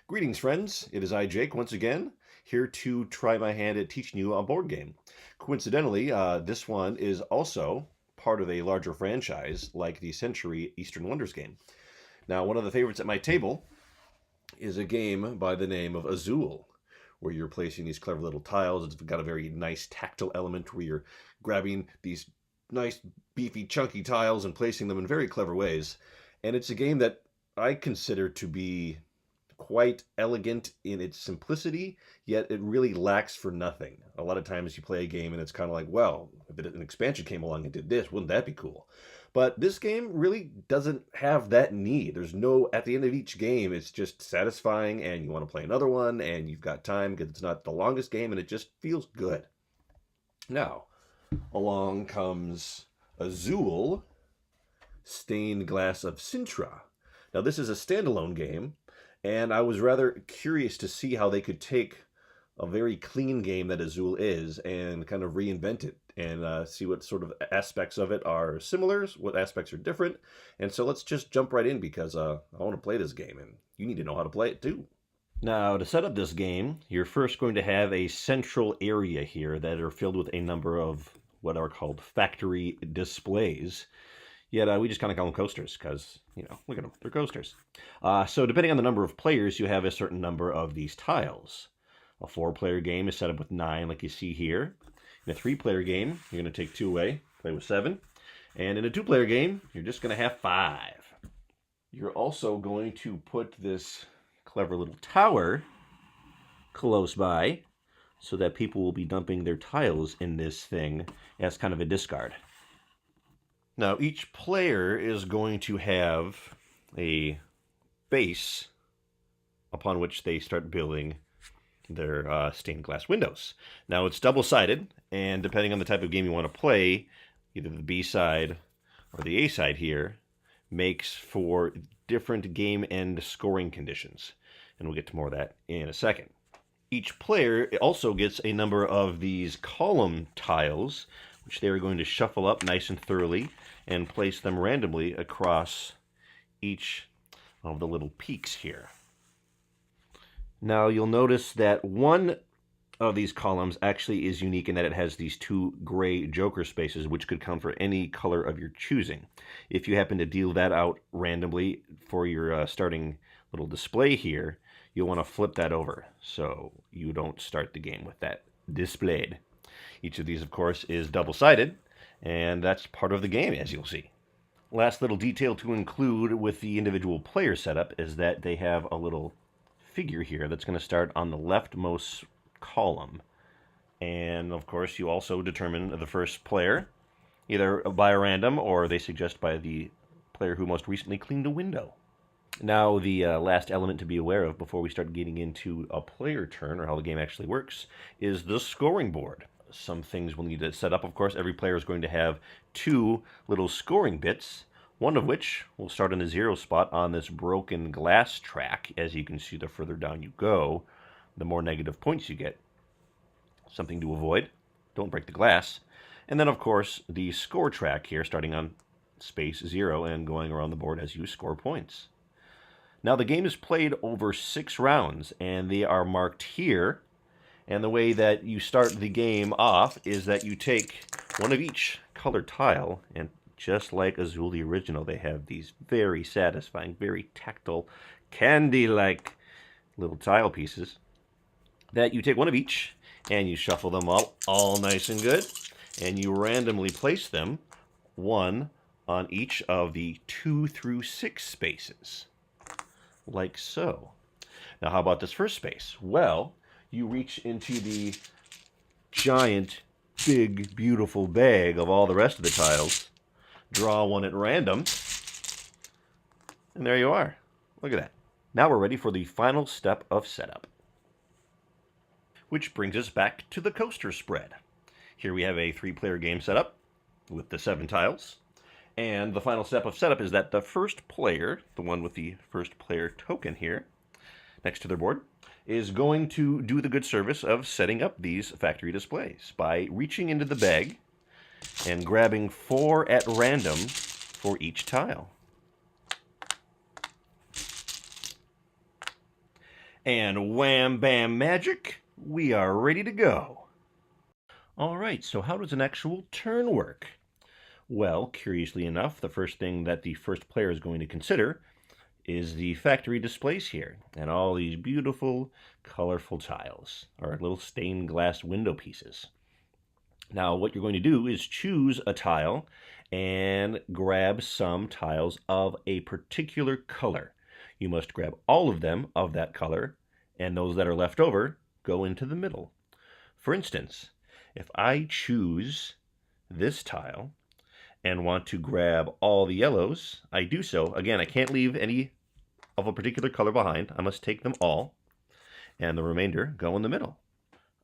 Greetings, friends. It is I, Jake, once again, here to try my hand at teaching you a board game. Coincidentally, this one is also part of a larger franchise like the Century Eastern Wonders game. Now, one of the favorites at my table is a game by the name of Azul, where you're placing these clever little tiles. It's got a very nice tactile element where you're grabbing these nice, beefy, chunky tiles and placing them in very clever ways. And it's a game that I consider to be quite elegant in its simplicity, yet it really lacks for nothing. A lot of times you play a game and it's kind of like, well, if an expansion came along and did this, wouldn't that be cool? But this game really doesn't have that need. There's no, at the end of each game, it's just satisfying and you want to play another one and you've got time because it's not the longest game and it just feels good. Now, along comes Azul, Stained Glass of Sintra. Now, this is a standalone game, and I was rather curious to see how they could take a very clean game that Azul is and kind of reinvent it and see what sort of aspects of it are similar, what aspects are different. And so let's just jump right in because I want to play this game, and you need to know how to play it too. Now, to set up this game, you're first going to have a central area here that are filled with a number of what are called factory displays. Yet we just kind of call them coasters because, look at them. They're coasters. So depending on the number of players, you have a certain number of these tiles. A 4-player game is set up with 9, like you see here. In a 3-player game, you're going to take 2 away, play with 7. And in a 2-player game, you're just going to have 5. You're also going to put this clever little tower close by so that people will be dumping their tiles in this thing as kind of a discard. Now, each player is going to have a base upon which they start building their stained glass windows. Now, it's double-sided, and depending on the type of game you want to play, either the B side or the A side here makes for different game end scoring conditions. And we'll get to more of that in a second. Each player also gets a number of these column tiles, which they are going to shuffle up nice and thoroughly and place them randomly across each of the little peaks here. Now you'll notice that one of these columns actually is unique in that it has these 2 gray joker spaces, which could count for any color of your choosing. If you happen to deal that out randomly for your starting little display here, you'll want to flip that over so you don't start the game with that displayed. Each of these, of course, is double-sided, and that's part of the game, as you'll see. Last little detail to include with the individual player setup is that they have a little figure here that's going to start on the leftmost column. And, of course, you also determine the first player, either by a random or they suggest by the player who most recently cleaned a window. Now, the last element to be aware of before we start getting into a player turn, or how the game actually works, is the scoring board. Some things we'll need to set up. Of course, every player is going to have 2 little scoring bits, one of which will start in the 0 spot on this broken glass track. As you can see, the further down you go, the more negative points you get. Something to avoid. Don't break the glass. And then, of course, the score track here, starting on space 0 and going around the board as you score points. Now, the game is played over 6 rounds, and they are marked here. And the way that you start the game off is that you take one of each colored tile, and just like Azul the original, they have these very satisfying, very tactile, candy-like little tile pieces, that you take one of each, and you shuffle them all nice and good, and you randomly place them, one on each of the 2 through 6 spaces, like so. Now, how about this first space? Well, you reach into the giant, big, beautiful bag of all the rest of the tiles, draw one at random, and there you are. Look at that. Now we're ready for the final step of setup, which brings us back to the coaster spread. Here we have a 3-player game setup with the 7 tiles, and the final step of setup is that the first player, the one with the first player token here, next to their board, is going to do the good service of setting up these factory displays by reaching into the bag and grabbing 4 at random for each tile. And wham bam magic, we are ready to go. All right, so how does an actual turn work? Well, curiously enough, the first thing that the first player is going to consider is the factory displays here, and all these beautiful, colorful tiles, or little stained glass window pieces. Now, what you're going to do is choose a tile and grab some tiles of a particular color. You must grab all of them of that color, and those that are left over go into the middle. For instance, if I choose this tile and want to grab all the yellows, I do so. Again, I can't leave any of a particular color behind. I must take them all, and the remainder go in the middle.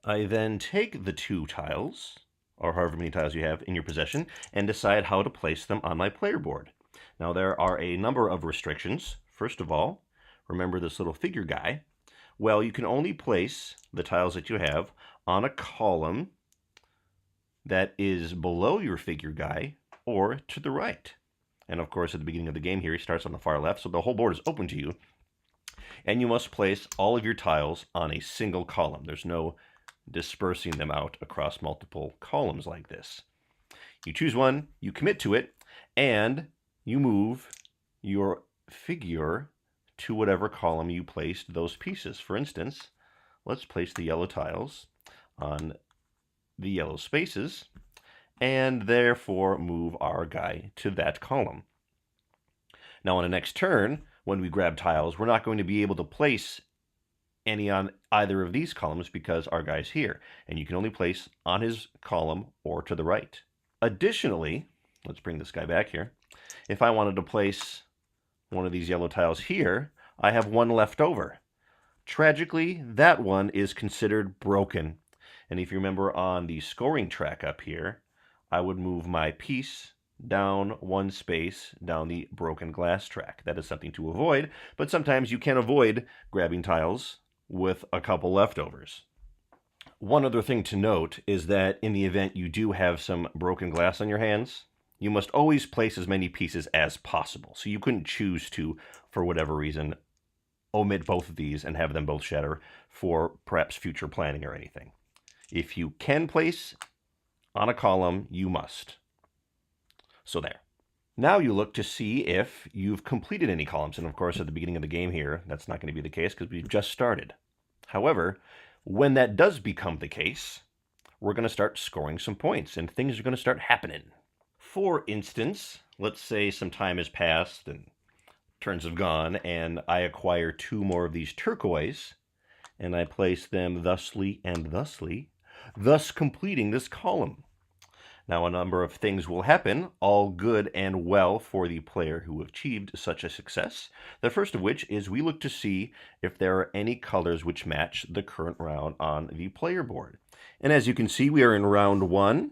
I then take the 2 tiles, or however many tiles you have in your possession, and decide how to place them on my player board. Now, there are a number of restrictions. First of all, remember this little figure guy. Well, you can only place the tiles that you have on a column that is below your figure guy or to the right. And of course, at the beginning of the game here, he starts on the far left, so the whole board is open to you. And you must place all of your tiles on a single column. There's no dispersing them out across multiple columns like this. You choose one, you commit to it, and you move your figure to whatever column you placed those pieces. For instance, let's place the yellow tiles on the yellow spaces, and therefore move our guy to that column. Now on the next turn, when we grab tiles, we're not going to be able to place any on either of these columns because our guy's here, and you can only place on his column or to the right. Additionally, let's bring this guy back here. If I wanted to place one of these yellow tiles here, I have one left over. Tragically, that one is considered broken. And if you remember on the scoring track up here, I would move my piece down one space down the broken glass track. That is something to avoid, but sometimes you can avoid grabbing tiles with a couple leftovers. One other thing to note is that in the event you do have some broken glass on your hands, you must always place as many pieces as possible. So you couldn't choose to, for whatever reason, omit both of these and have them both shatter for perhaps future planning or anything. If you can place on a column, you must. So there. Now you look to see if you've completed any columns. And of course, at the beginning of the game here, that's not going to be the case because we've just started. However, when that does become the case, we're going to start scoring some points and things are going to start happening. For instance, let's say some time has passed and turns have gone, and I acquire 2 more of these turquoise, and I place them thusly and thusly, thus completing this column. Now, a number of things will happen, all good and well for the player who achieved such a success. The first of which is we look to see if there are any colors which match the current round on the player board. And as you can see, we are in round 1.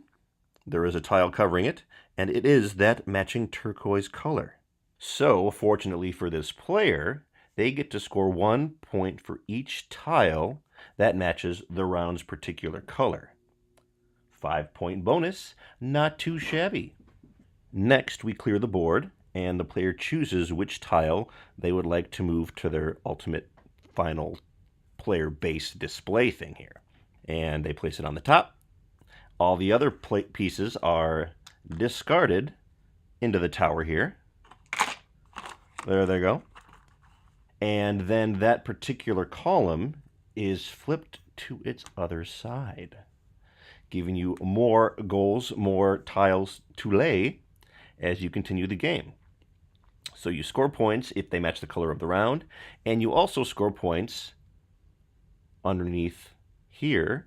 There is a tile covering it, and it is that matching turquoise color. So, fortunately for this player, they get to score 1 point for each tile that matches the round's particular color. 5-point bonus, not too shabby. Next, we clear the board, and the player chooses which tile they would like to move to their ultimate final player base display thing here. And they place it on the top. All the other pieces are discarded into the tower here. There they go. And then that particular column is flipped to its other side, giving you more goals, more tiles to lay as you continue the game. So you score points if they match the color of the round, and you also score points underneath here,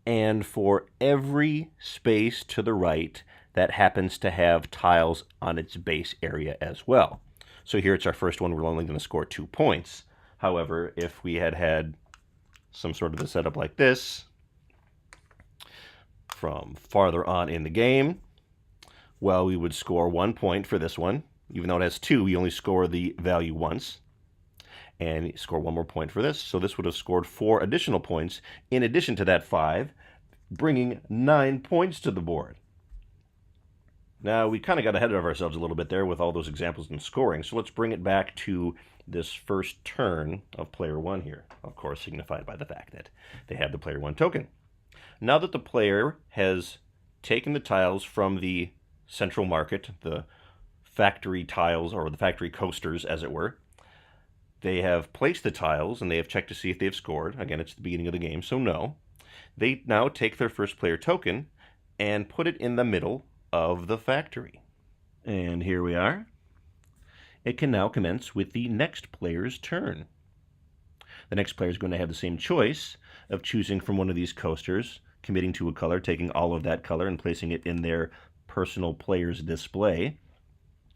and for every space to the right that happens to have tiles on its base area as well. So here it's our first one, we're only going to score 2 points. However, if we had had some sort of a setup like this, from farther on in the game, well, we would score 1 point for this one. Even though it has 2, we only score the value once. And score 1 more point for this. So this would have scored 4 additional points in addition to that 5, bringing 9 points to the board. Now, we kind of got ahead of ourselves a little bit there with all those examples in scoring, so let's bring it back to this first turn of player one here, of course signified by the fact that they have the player one token. Now that the player has taken the tiles from the central market, the factory tiles, or the factory coasters, as it were, they have placed the tiles and they have checked to see if they've scored. Again, it's the beginning of the game, so no. They now take their first player token and put it in the middle of the factory. And here we are. It can now commence with the next player's turn. The next player is going to have the same choice of choosing from one of these coasters, committing to a color, taking all of that color and placing it in their personal player's display.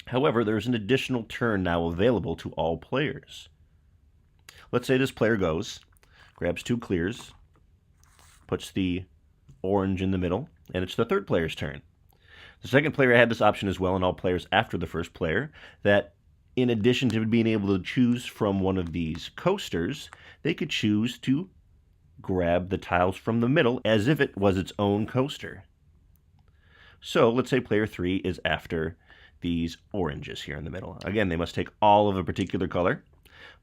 However, there's an additional turn now available to all players. Let's say this player goes, grabs two clears, puts the orange in the middle, and it's the third player's turn. The second player had this option as well, and all players after the first player, that in addition to being able to choose from one of these coasters, they could choose to grab the tiles from the middle as if it was its own coaster. So let's say player 3 is after these oranges here in the middle. Again, they must take all of a particular color,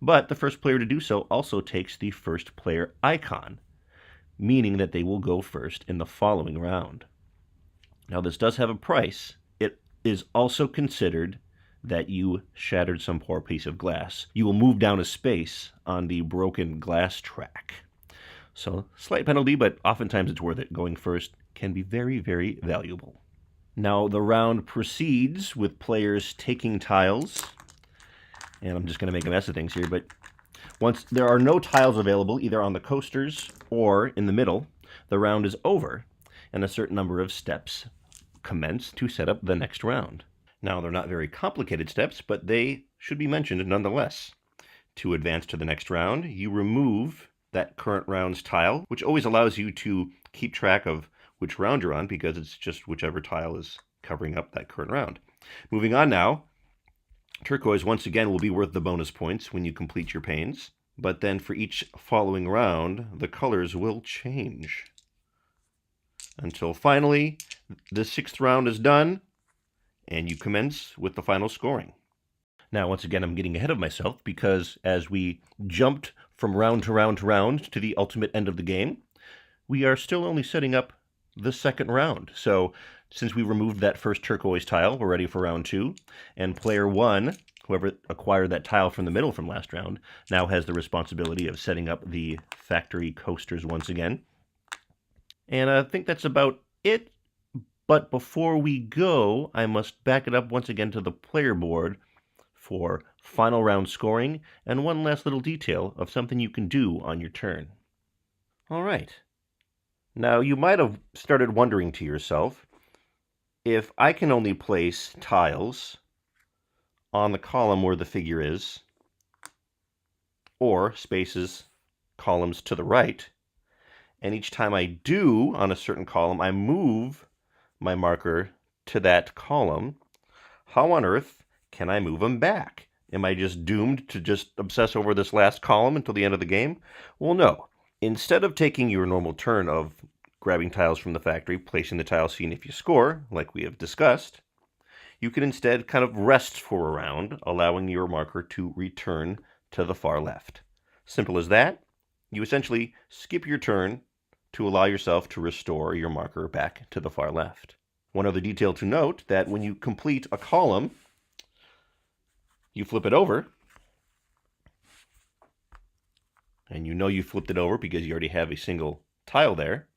but the first player to do so also takes the first player icon, meaning that they will go first in the following round. Now, this does have a price. It is also considered that you shattered some poor piece of glass. You will move down a space on the broken glass track. So, slight penalty, but oftentimes it's worth it. Going first can be very, very valuable. Now, the round proceeds with players taking tiles. And I'm just going to make a mess of things here, but once there are no tiles available, either on the coasters or in the middle, the round is over, and a certain number of steps commence to set up the next round. Now, they're not very complicated steps, but they should be mentioned nonetheless. To advance to the next round, you remove that current round's tile, which always allows you to keep track of which round you're on, because it's just whichever tile is covering up that current round. Moving on now, turquoise once again will be worth the bonus points when you complete your panes, but then for each following round, the colors will change. Until finally, the sixth round is done, and you commence with the final scoring. Now, once again, I'm getting ahead of myself, because as we jumped from round to round to round to the ultimate end of the game, we are still only setting up the second round. So, since we removed that first turquoise tile, we're ready for round two, and player one, whoever acquired that tile from the middle from last round, now has the responsibility of setting up the factory coasters once again. And I think that's about it. But before we go, I must back it up once again to the player board for final round scoring and one last little detail of something you can do on your turn. All right. Now, you might have started wondering to yourself, if I can only place tiles on the column where the figure is, or spaces, columns to the right, and each time I do on a certain column, I move my marker to that column, how on earth can I move them back? Am I just doomed to just obsess over this last column until the end of the game? Well, no. Instead of taking your normal turn of grabbing tiles from the factory, placing the tile, seeing if you score, like we have discussed, you can instead kind of rest for a round, allowing your marker to return to the far left. Simple as that. You essentially skip your turn to allow yourself to restore your marker back to the far left. One other detail to note, that when you complete a column, you flip it over, and you know you flipped it over because you already have a single tile there.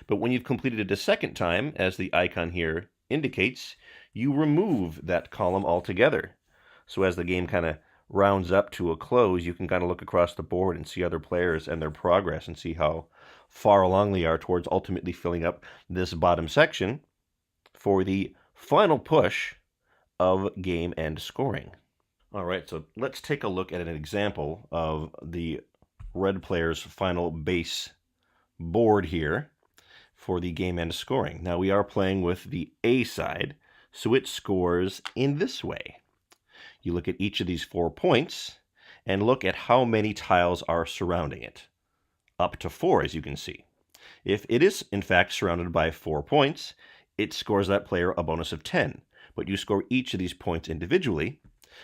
But when you've completed it a second time, as the icon here indicates, you remove that column altogether. So as the game kind of rounds up to a close, you can kind of look across the board and see other players and their progress and see how far along they are towards ultimately filling up this bottom section for the final push of game end scoring. All right, so let's take a look at an example of the red player's final base board here for the game end scoring. Now, we are playing with the A side, so it scores in this way. You look at each of these 4 points and look at how many tiles are surrounding it. Up to 4, as you can see. If it is, in fact, surrounded by 4 points, it scores that player a bonus of 10. but you score each of these points individually.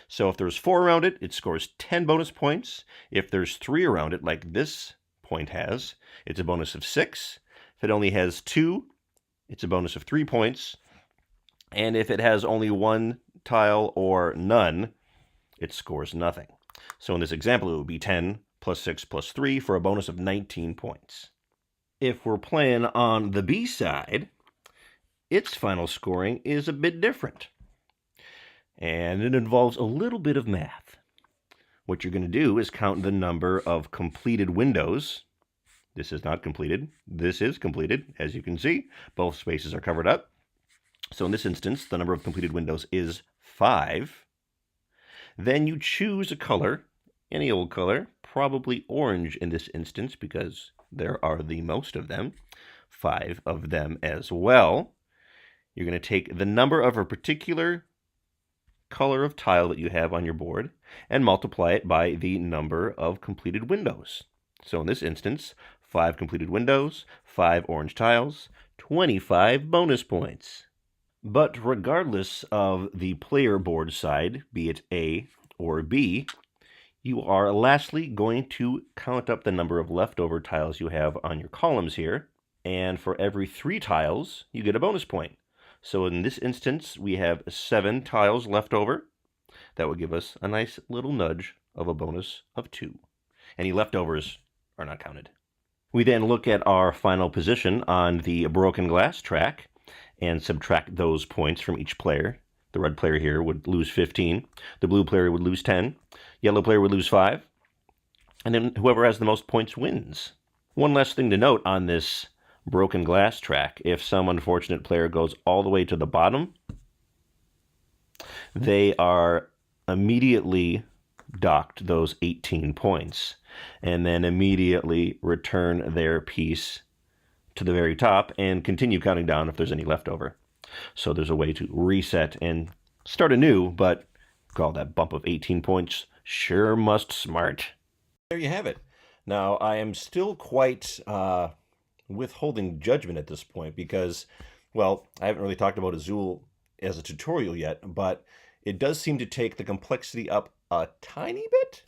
So if there's 4 around it, it scores 10 bonus points. If there's 3 around it, like this point has, it's a bonus of 6. If it only has 2, it's a bonus of 3 points. And if it has only 1 tile or none, it scores nothing. So in this example, it would be 10 plus 6 plus 3 for a bonus of 19 points. If we're playing on the B side, its final scoring is a bit different. And it involves a little bit of math. What you're going to do is count the number of completed windows. This is not completed. This is completed. As you can see, both spaces are covered up. So in this instance, the number of completed windows is 5. Then you choose a color, any old color, probably orange in this instance because there are the most of them, 5 of them as well. You're going to take the number of a particular color of tile that you have on your board and multiply it by the number of completed windows. So in this instance, 5 completed windows, 5 orange tiles, 25 bonus points. But regardless of the player board side, be it A or B, you are lastly going to count up the number of leftover tiles you have on your columns here, and for every 3 tiles, you get a bonus point. So in this instance, we have 7 tiles left over. That would give us a nice little nudge of a bonus of 2. Any leftovers are not counted. We then look at our final position on the broken glass track and subtract those points from each player. The red player here would lose 15. The blue player would lose 10. Yellow player would lose 5. And then whoever has the most points wins. One last thing to note on this broken glass track: if some unfortunate player goes all the way to the bottom, they are immediately docked those 18 points and then immediately return their piece to the very top and continue counting down if there's any left over. So there's a way to reset and start anew, but call that bump of 18 points sure must smart. There you have it. Now, I am still quite withholding judgment at this point because, well, I haven't really talked about Azul as a tutorial yet, but it does seem to take the complexity up a tiny bit.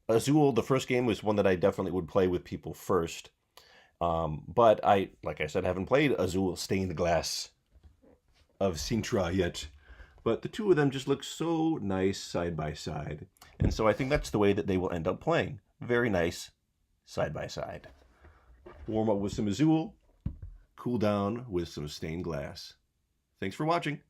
Azul, the first game, was one that I definitely would play with people first. But like I said, haven't played Azul Stained Glass of Sintra yet. But the two of them just look so nice side by side. And so I think that's the way that they will end up playing. Very nice side by side. Warm up with some Azul, cool down with some stained glass. Thanks for watching.